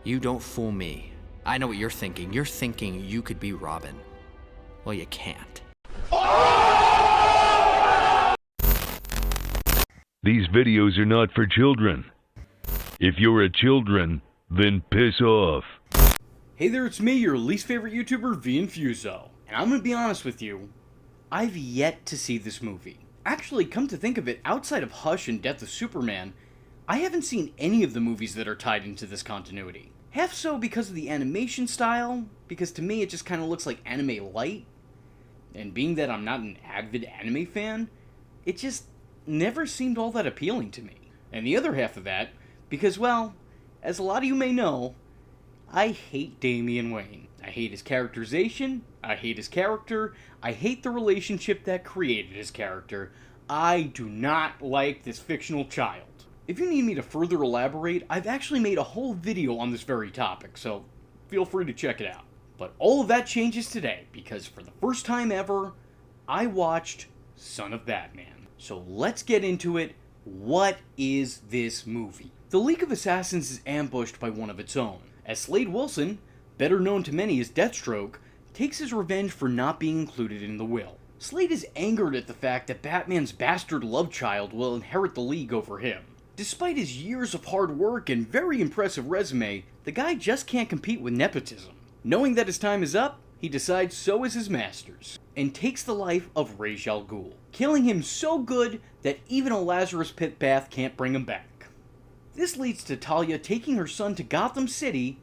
You don't fool me. I know what you're thinking. You're thinking you could be Robin. Well, you can't. These videos are not for children. If you're a children, then piss off. Hey there, it's me, your least favorite YouTuber, Infuso. And I'm gonna be honest with you, I've yet to see this movie. Actually, come to think of it, outside of Hush and Death of Superman, I haven't seen any of the movies that are tied into this continuity. Half so because of the animation style, because to me it just kind of looks like anime light. And being that I'm not an avid anime fan, it just never seemed all that appealing to me. And the other half of that, because, well, as a lot of you may know, I hate Damian Wayne. I hate his characterization, I hate his character, I hate the relationship that created his character. I do not like this fictional child. If you need me to further elaborate, I've actually made a whole video on this very topic, so feel free to check it out. But all of that changes today, because for the first time ever, I watched Son of Batman. So let's get into it. What is this movie? The League of Assassins is ambushed by one of its own, as Slade Wilson, better known to many as Deathstroke, takes his revenge for not being included in the will. Slade is angered at the fact that Batman's bastard love child will inherit the League over him. Despite his years of hard work and very impressive resume, the guy just can't compete with nepotism. Knowing that his time is up, he decides so is his master's, and takes the life of Ra's al Ghul, killing him so good that even a Lazarus Pit bath can't bring him back. This leads to Talia taking her son to Gotham City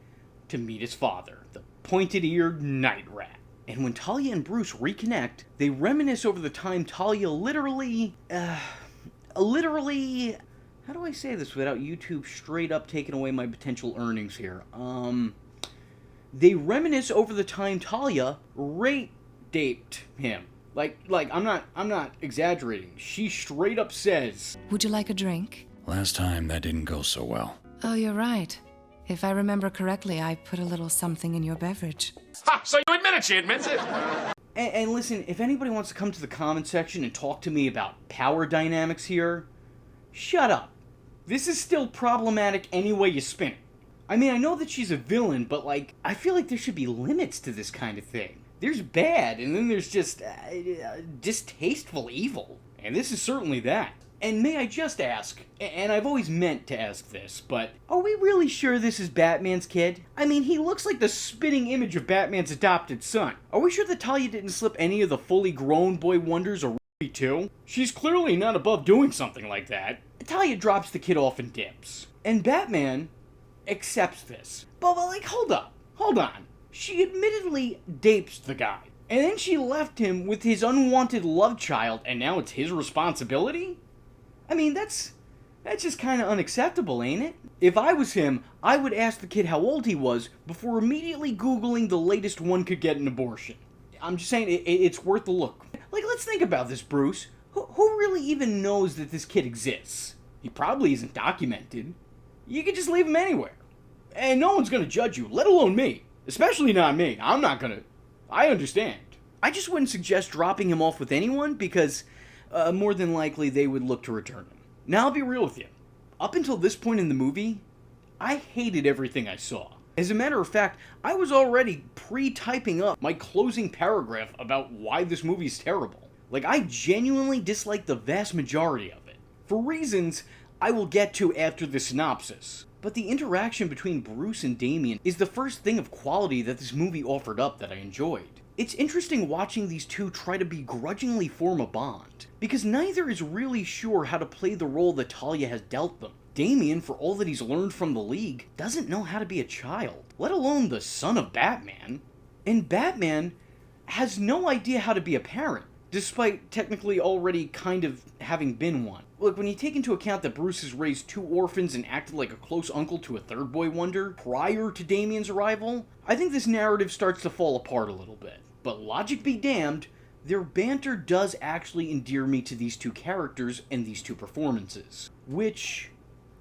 to meet his father, the pointed-eared Night Rat. And when Talia and Bruce reconnect, they reminisce over the time Talia literally, how do I say this without YouTube straight up taking away my potential earnings here? They reminisce over the time Talia raped him. Like, I'm not exaggerating. She straight up says, "Would you like a drink?" Last time, that didn't go so well. Oh, you're right. If I remember correctly, I put a little something in your beverage. Ha! So you admit it, she admits it. And listen, if anybody wants to come to the comment section and talk to me about power dynamics here, shut up. This is still problematic any way you spin it. I mean, I know that she's a villain, but, like, I feel like there should be limits to this kind of thing. There's bad, and then there's just distasteful evil. And this is certainly that. And may I just ask, and I've always meant to ask this, but are we really sure this is Batman's kid? I mean, he looks like the spitting image of Batman's adopted son. Are we sure that Talia didn't slip any of the fully grown boy wonders or too? She's clearly not above doing something like that. Talia drops the kid off and dips. And Batman accepts this. But, like, hold on. She admittedly dapes the guy. And then she left him with his unwanted love child, and now it's his responsibility? I mean, that's just kind of unacceptable, ain't it? If I was him, I would ask the kid how old he was before immediately Googling the latest one could get an abortion. I'm just saying, it's worth a look. Like, let's think about this, Bruce. Who really even knows that this kid exists? He probably isn't documented. You could just leave him anywhere. And no one's gonna judge you, let alone me. Especially not me. I'm not gonna. I understand. I just wouldn't suggest dropping him off with anyone because more than likely they would look to return him. Now, I'll be real with you. Up until this point in the movie, I hated everything I saw. As a matter of fact, I was already pre-typing up my closing paragraph about why this movie's terrible. Like, I genuinely dislike the vast majority of it, for reasons I will get to after the synopsis. But the interaction between Bruce and Damian is the first thing of quality that this movie offered up that I enjoyed. It's interesting watching these two try to begrudgingly form a bond, because neither is really sure how to play the role that Talia has dealt them. Damian, for all that he's learned from the League, doesn't know how to be a child, let alone the son of Batman. And Batman has no idea how to be a parent, despite technically already kind of having been one. Look, when you take into account that Bruce has raised two orphans and acted like a close uncle to a third boy wonder prior to Damian's arrival, I think this narrative starts to fall apart a little bit. But logic be damned, their banter does actually endear me to these two characters and these two performances, which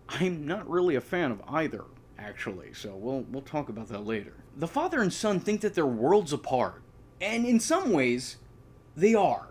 I'm not really a fan of either, actually, so we'll talk about that later. The father and son think that they're worlds apart, and in some ways, they are.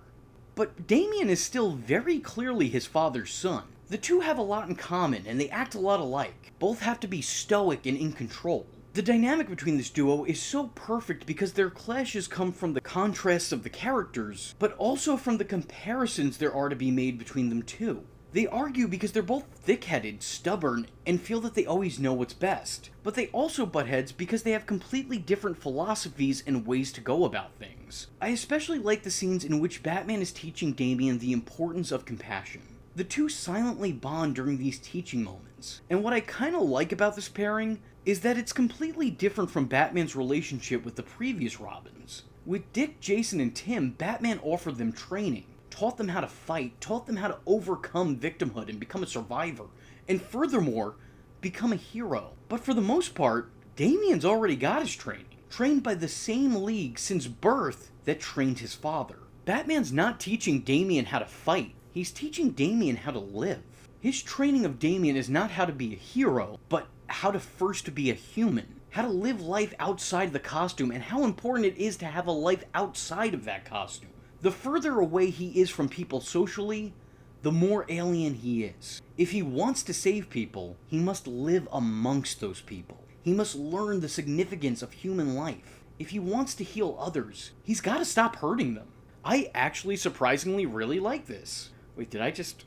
But Damian is still very clearly his father's son. The two have a lot in common, and they act a lot alike. Both have to be stoic and in control. The dynamic between this duo is so perfect because their clashes come from the contrasts of the characters, but also from the comparisons there are to be made between them too. They argue because they're both thick-headed, stubborn, and feel that they always know what's best. But they also butt heads because they have completely different philosophies and ways to go about things. I especially like the scenes in which Batman is teaching Damian the importance of compassion. The two silently bond during these teaching moments. And what I kinda like about this pairing is that it's completely different from Batman's relationship with the previous Robins. With Dick, Jason, and Tim, Batman offered them training, taught them how to fight, taught them how to overcome victimhood and become a survivor, and furthermore, become a hero. But for the most part, Damian's already got his training, trained by the same league since birth that trained his father. Batman's not teaching Damian how to fight, he's teaching Damian how to live. His training of Damian is not how to be a hero, but how to first be a human. How to live life outside the costume, and how important it is to have a life outside of that costume. The further away he is from people socially, the more alien he is. If he wants to save people, he must live amongst those people. He must learn the significance of human life. If he wants to heal others, he's got to stop hurting them. I actually surprisingly really like this. Wait, did I just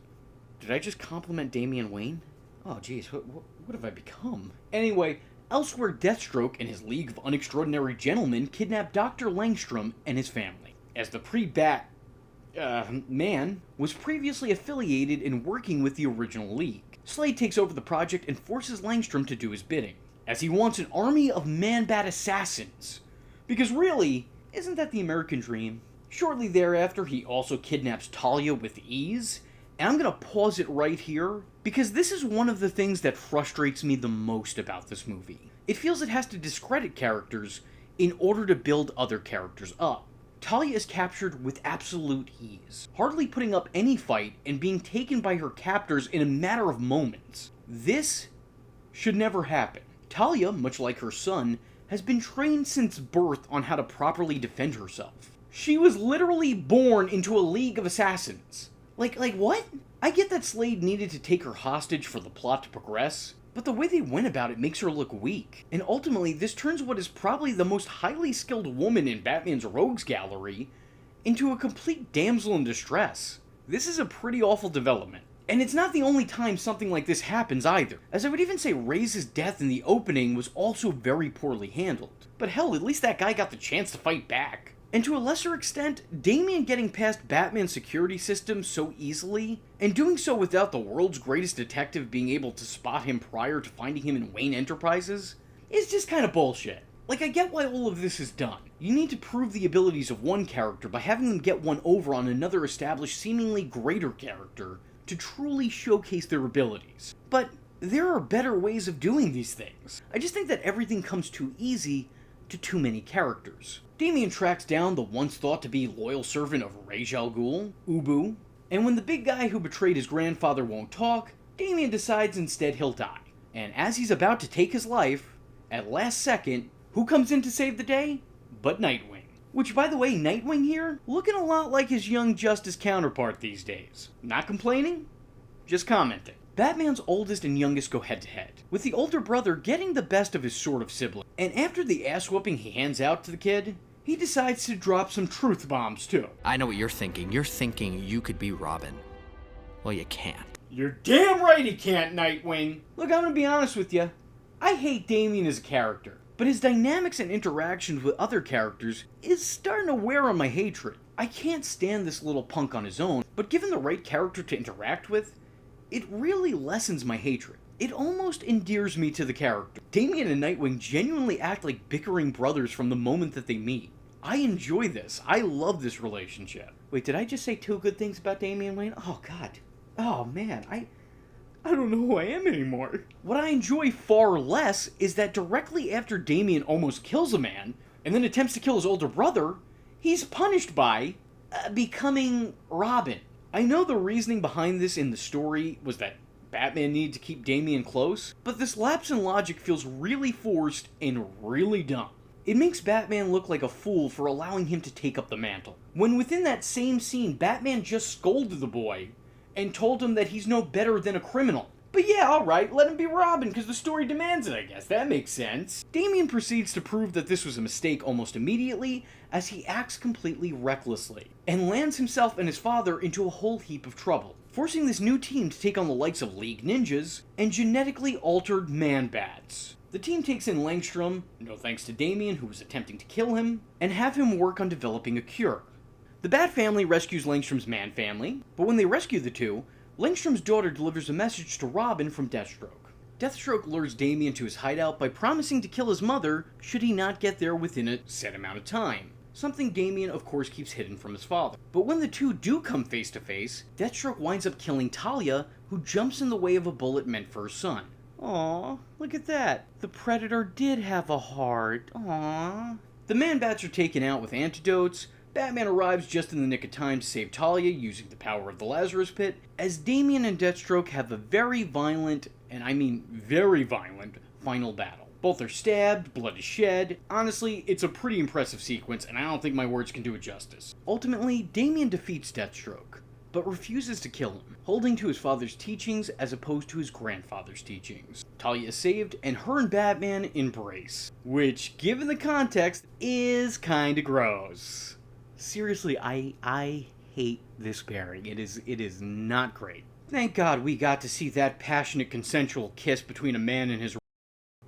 compliment Damian Wayne? Oh jeez, what have I become? Anyway, elsewhere Deathstroke and his League of Unextraordinary Gentlemen kidnap Dr. Langstrom and his family. As the pre-Bat man was previously affiliated and working with the original League. Slade takes over the project and forces Langstrom to do his bidding, as he wants an army of Man-Bat assassins. Because really, isn't that the American dream? Shortly thereafter, he also kidnaps Talia with ease, and I'm gonna pause it right here, because this is one of the things that frustrates me the most about this movie. It feels it has to discredit characters in order to build other characters up. Talia is captured with absolute ease, hardly putting up any fight and being taken by her captors in a matter of moments. This should never happen. Talia, much like her son, has been trained since birth on how to properly defend herself. She was literally born into a League of Assassins. Like what? I get that Slade needed to take her hostage for the plot to progress, but the way they went about it makes her look weak. And ultimately, this turns what is probably the most highly skilled woman in Batman's rogues gallery into a complete damsel in distress. This is a pretty awful development. And it's not the only time something like this happens either, as I would even say Ray's death in the opening was also very poorly handled. But hell, at least that guy got the chance to fight back. And to a lesser extent, Damian getting past Batman's security system so easily, and doing so without the world's greatest detective being able to spot him prior to finding him in Wayne Enterprises, is just kind of bullshit. Like, I get why all of this is done. You need to prove the abilities of one character by having them get one over on another established, seemingly greater character to truly showcase their abilities. But there are better ways of doing these things. I just think that everything comes too easy to too many characters. Damian tracks down the once thought to be loyal servant of Ra's al Ghul, Ubu, and when the big guy who betrayed his grandfather won't talk, Damian decides instead he'll die. And as he's about to take his life, at last second, who comes in to save the day? But Nightwing. Which, by the way, Nightwing here, looking a lot like his Young Justice counterpart these days. Not complaining, just commenting. Batman's oldest and youngest go head-to-head, with the older brother getting the best of his sort of sibling. And after the ass-whooping he hands out to the kid, he decides to drop some truth bombs too. I know what you're thinking. You're thinking you could be Robin. Well, you can't. You're damn right he can't, Nightwing! Look, I'm gonna be honest with you. I hate Damian as a character, but his dynamics and interactions with other characters is starting to wear on my hatred. I can't stand this little punk on his own, but given the right character to interact with, it really lessens my hatred. It almost endears me to the character. Damian and Nightwing genuinely act like bickering brothers from the moment that they meet. I enjoy this. I love this relationship. Wait, did I just say two good things about Damian Wayne? Oh god. Oh man, I don't know who I am anymore. What I enjoy far less is that directly after Damian almost kills a man, and then attempts to kill his older brother, he's punished by becoming Robin. I know the reasoning behind this in the story was that Batman needed to keep Damian close, but this lapse in logic feels really forced and really dumb. It makes Batman look like a fool for allowing him to take up the mantle, when within that same scene, Batman just scolded the boy and told him that he's no better than a criminal. But yeah, alright, let him be Robin, because the story demands it, I guess. That makes sense. Damian proceeds to prove that this was a mistake almost immediately, as he acts completely recklessly, and lands himself and his father into a whole heap of trouble, forcing this new team to take on the likes of League Ninjas and genetically altered Man-Bats. The team takes in Langstrom, no thanks to Damian, who was attempting to kill him, and have him work on developing a cure. The Bat family rescues Langstrom's Man family, but when they rescue the two, Langstrom's daughter delivers a message to Robin from Deathstroke. Deathstroke lures Damian to his hideout by promising to kill his mother should he not get there within a set amount of time, something Damian of course keeps hidden from his father. But when the two do come face to face, Deathstroke winds up killing Talia, who jumps in the way of a bullet meant for her son. Aww, look at that. The Predator did have a heart. Aww. The Man-Bats are taken out with antidotes. Batman arrives just in the nick of time to save Talia using the power of the Lazarus Pit, as Damian and Deathstroke have a very violent, and I mean very violent, final battle. Both are stabbed, blood is shed. Honestly, it's a pretty impressive sequence, and I don't think my words can do it justice. Ultimately, Damian defeats Deathstroke, but refuses to kill him, holding to his father's teachings as opposed to his grandfather's teachings. Talia is saved, and her and Batman embrace, which, given the context, is kinda gross. Seriously, I hate this pairing. It is not great. Thank God we got to see that passionate consensual kiss between a man and his...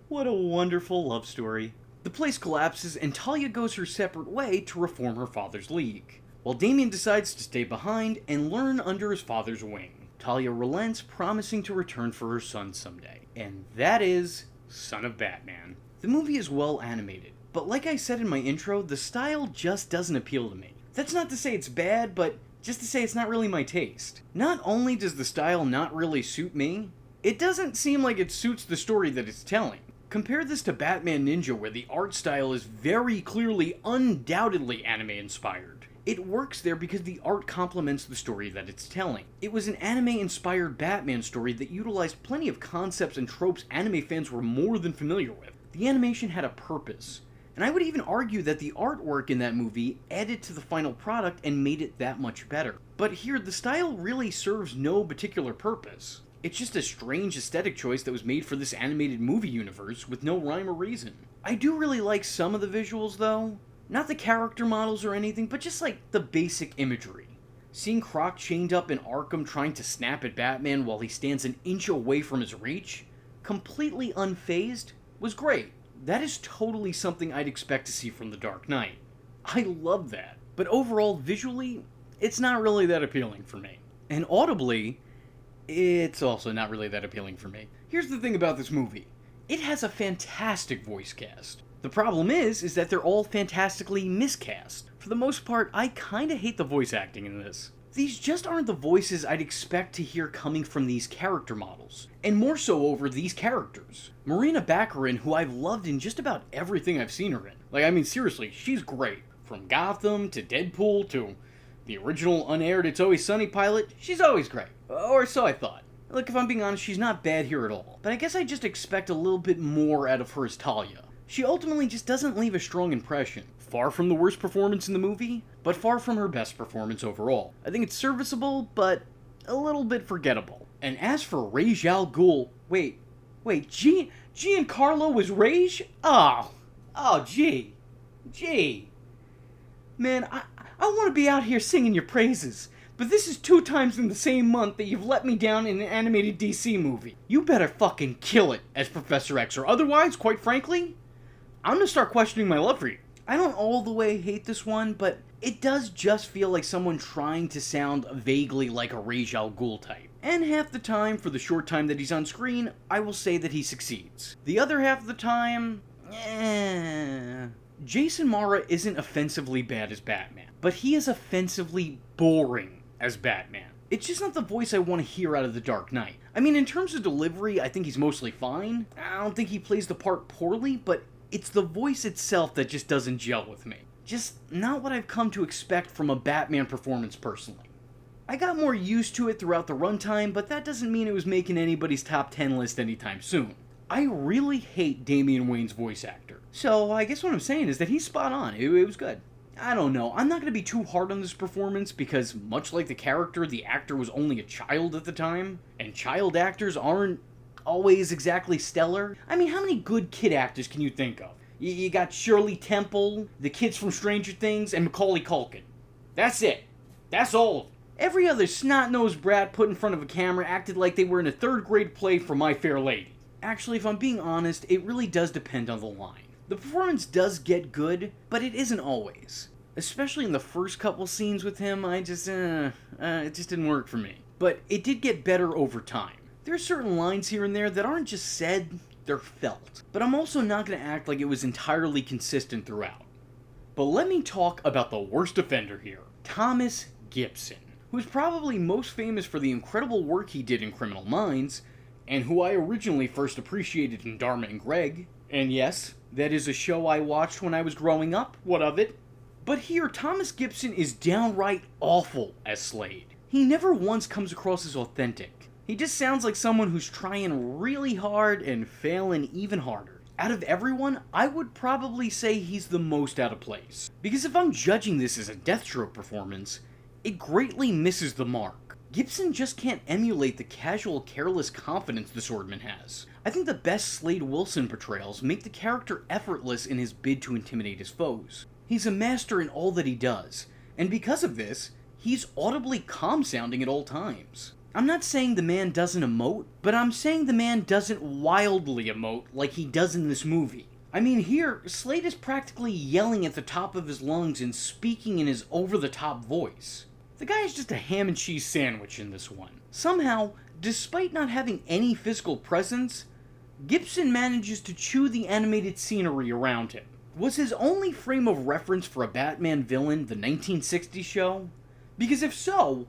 What a wonderful love story. The place collapses and Talia goes her separate way to reform her father's league, while Damian decides to stay behind and learn under his father's wing. Talia relents, promising to return for her son someday. And that is Son of Batman. The movie is well animated, but like I said in my intro, the style just doesn't appeal to me. That's not to say it's bad, but just to say it's not really my taste. Not only does the style not really suit me, it doesn't seem like it suits the story that it's telling. Compare this to Batman Ninja, where the art style is very clearly, undoubtedly anime-inspired. It works there because the art complements the story that it's telling. It was an anime-inspired Batman story that utilized plenty of concepts and tropes anime fans were more than familiar with. The animation had a purpose. And I would even argue that the artwork in that movie added to the final product and made it that much better. But here, the style really serves no particular purpose. It's just a strange aesthetic choice that was made for this animated movie universe with no rhyme or reason. I do really like some of the visuals though. Not the character models or anything, but just like the basic imagery. Seeing Croc chained up in Arkham trying to snap at Batman while he stands an inch away from his reach, completely unfazed, was great. That is totally something I'd expect to see from The Dark Knight. I love that. But overall, visually, it's not really that appealing for me. And audibly, it's also not really that appealing for me. Here's the thing about this movie. It has a fantastic voice cast. The problem is that they're all fantastically miscast. For the most part, I kinda hate the voice acting in this. These just aren't the voices I'd expect to hear coming from these character models, and more so over these characters. Marina Baccarin, who I've loved in just about everything I've seen her in. Like, I mean, seriously, she's great. From Gotham, to Deadpool, to the original unaired It's Always Sunny pilot, she's always great. Or so I thought. Look, if I'm being honest, she's not bad here at all. But I guess I just expect a little bit more out of her as Talia. She ultimately just doesn't leave a strong impression. Far from the worst performance in the movie, but far from her best performance overall. I think it's serviceable, but a little bit forgettable. And as for Ra's al Ghul, wait, Giancarlo was Rage? Oh, gee. Man, I want to be out here singing your praises, but this is 2 times in the same month that you've let me down in an animated DC movie. You better fucking kill it as Professor X, or otherwise, quite frankly, I'm gonna start questioning my love for you. I don't all the way hate this one, but it does just feel like someone trying to sound vaguely like a Ra's al Ghul type. And half the time, for the short time that he's on screen, I will say that he succeeds. The other half of the time, Jason Mara isn't offensively bad as Batman, but he is offensively boring as Batman. It's just not the voice I want to hear out of The Dark Knight. I mean, in terms of delivery, I think he's mostly fine. I don't think he plays the part poorly, but it's the voice itself that just doesn't gel with me. Just not what I've come to expect from a Batman performance personally. I got more used to it throughout the runtime, but that doesn't mean it was making anybody's top 10 list anytime soon. I really hate Damian Wayne's voice actor. So I guess what I'm saying is that he's spot on. It was good. I don't know, I'm not going to be too hard on this performance because, much like the character, the actor was only a child at the time, and child actors aren't always exactly stellar. I mean, how many good kid actors can you think of? You got Shirley Temple, the kids from Stranger Things, and Macaulay Culkin. That's it. That's all of them. Every other snot-nosed brat put in front of a camera acted like they were in a third-grade play for My Fair Lady. Actually, if I'm being honest, it really does depend on the line. The performance does get good, but it isn't always. Especially in the first couple scenes with him, it just didn't work for me. But it did get better over time. There are certain lines here and there that aren't just said, they're felt. But I'm also not going to act like it was entirely consistent throughout. But let me talk about the worst offender here, Thomas Gibson, who's probably most famous for the incredible work he did in Criminal Minds, and who I originally first appreciated in Dharma and Greg. And yes, that is a show I watched when I was growing up, what of it? But here, Thomas Gibson is downright awful as Slade. He never once comes across as authentic. He just sounds like someone who's trying really hard and failing even harder. Out of everyone, I would probably say he's the most out of place. Because if I'm judging this as a Deathstroke performance, it greatly misses the mark. Gibson just can't emulate the casual, careless confidence the Swordman has. I think the best Slade Wilson portrayals make the character effortless in his bid to intimidate his foes. He's a master in all that he does, and because of this, he's audibly calm-sounding at all times. I'm not saying the man doesn't emote, but I'm saying the man doesn't wildly emote like he does in this movie. I mean, here, Slade is practically yelling at the top of his lungs and speaking in his over-the-top voice. The guy is just a ham and cheese sandwich in this one. Somehow, despite not having any physical presence, Gibson manages to chew the animated scenery around him. Was his only frame of reference for a Batman villain the 1960s show? Because if so,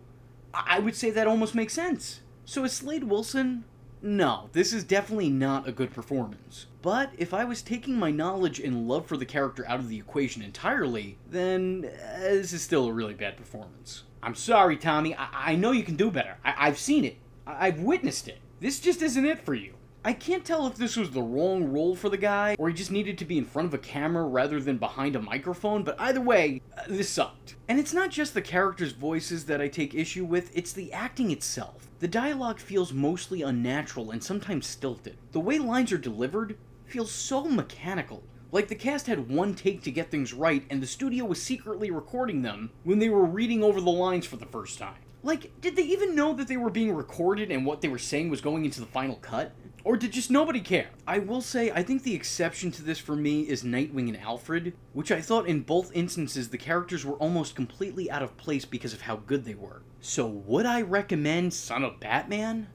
I would say that almost makes sense. So is Slade Wilson? No, this is definitely not a good performance. But if I was taking my knowledge and love for the character out of the equation entirely, then this is still a really bad performance. I'm sorry, Tommy. I know you can do better. I've seen it. I've witnessed it. This just isn't it for you. I can't tell if this was the wrong role for the guy, or he just needed to be in front of a camera rather than behind a microphone, but either way, this sucked. And it's not just the characters' voices that I take issue with, it's the acting itself. The dialogue feels mostly unnatural and sometimes stilted. The way lines are delivered feels so mechanical. Like the cast had one take to get things right, and the studio was secretly recording them when they were reading over the lines for the first time. Like, did they even know that they were being recorded and what they were saying was going into the final cut? Or did just nobody care? I will say, I think the exception to this for me is Nightwing and Alfred, which I thought in both instances the characters were almost completely out of place because of how good they were. So would I recommend Son of Batman?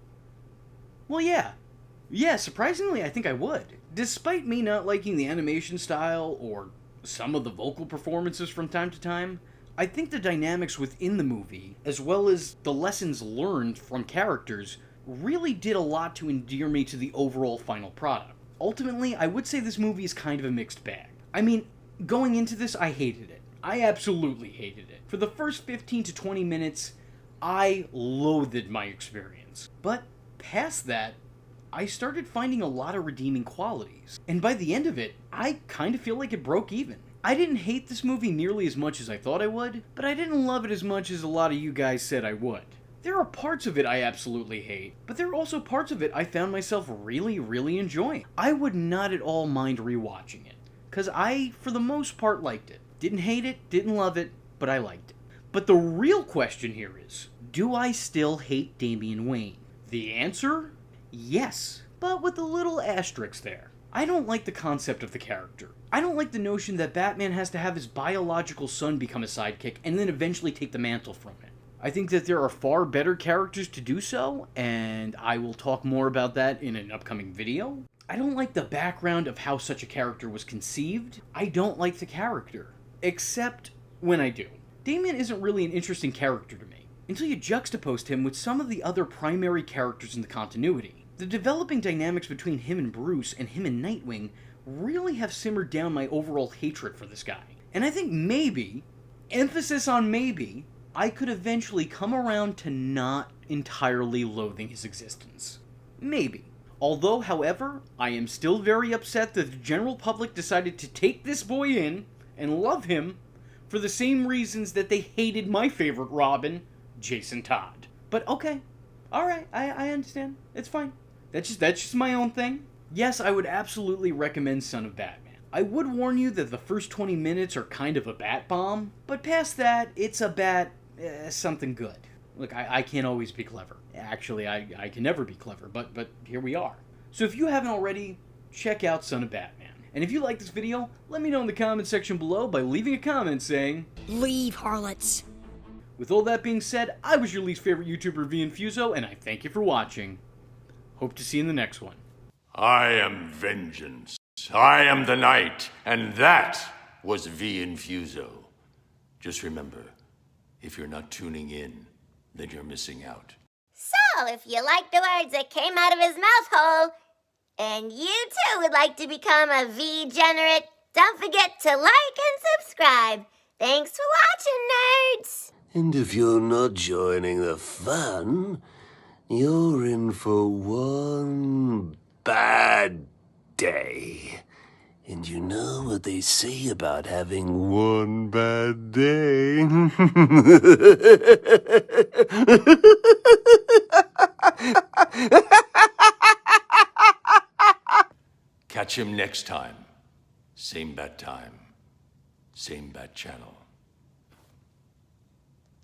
Well, yeah. Yeah, surprisingly, I think I would. Despite me not liking the animation style or some of the vocal performances from time to time, I think the dynamics within the movie, as well as the lessons learned from characters, really did a lot to endear me to the overall final product. Ultimately, I would say this movie is kind of a mixed bag. I mean, going into this, I hated it. I absolutely hated it. For the first 15 to 20 minutes, I loathed my experience. But past that, I started finding a lot of redeeming qualities. And by the end of it, I kind of feel like it broke even. I didn't hate this movie nearly as much as I thought I would, but I didn't love it as much as a lot of you guys said I would. There are parts of it I absolutely hate, but there are also parts of it I found myself really enjoying. I would not at all mind rewatching it, because I, for the most part, liked it. Didn't hate it, didn't love it, but I liked it. But the real question here is, do I still hate Damian Wayne? The answer? Yes, but with a little asterisk there. I don't like the concept of the character. I don't like the notion that Batman has to have his biological son become a sidekick and then eventually take the mantle from him. I think that there are far better characters to do so, and I will talk more about that in an upcoming video. I don't like the background of how such a character was conceived. I don't like the character. Except when I do. Damian isn't really an interesting character to me, until you juxtapose him with some of the other primary characters in the continuity. The developing dynamics between him and Bruce and him and Nightwing really have simmered down my overall hatred for this guy. And I think maybe, emphasis on maybe, I could eventually come around to not entirely loathing his existence. Maybe. Although, however, I am still very upset that the general public decided to take this boy in and love him for the same reasons that they hated my favorite Robin, Jason Todd. But okay, alright, I understand. It's fine. That's just my own thing. Yes, I would absolutely recommend Son of Batman. I would warn you that the first 20 minutes are kind of a bat bomb, but past that, it's a bat something good. Look, I can't always be clever. Actually, I can never be clever, but here we are. So if you haven't already, check out Son of Batman. And if you like this video, let me know in the comment section below by leaving a comment saying, "Leave, harlots." With all that being said, I was your least favorite YouTuber, Infuso, and I thank you for watching. Hope to see you in the next one. I am vengeance. I am the night, and that was Infuso. Just remember, if you're not tuning in, then you're missing out. So, if you like the words that came out of his mouth hole, and you too would like to become a V-generate, don't forget to like and subscribe. Thanks for watching, nerds! And if you're not joining the fun, you're in for one bad day. And you know what they say about having one bad day? Catch him next time. Same bat time. Same bat channel.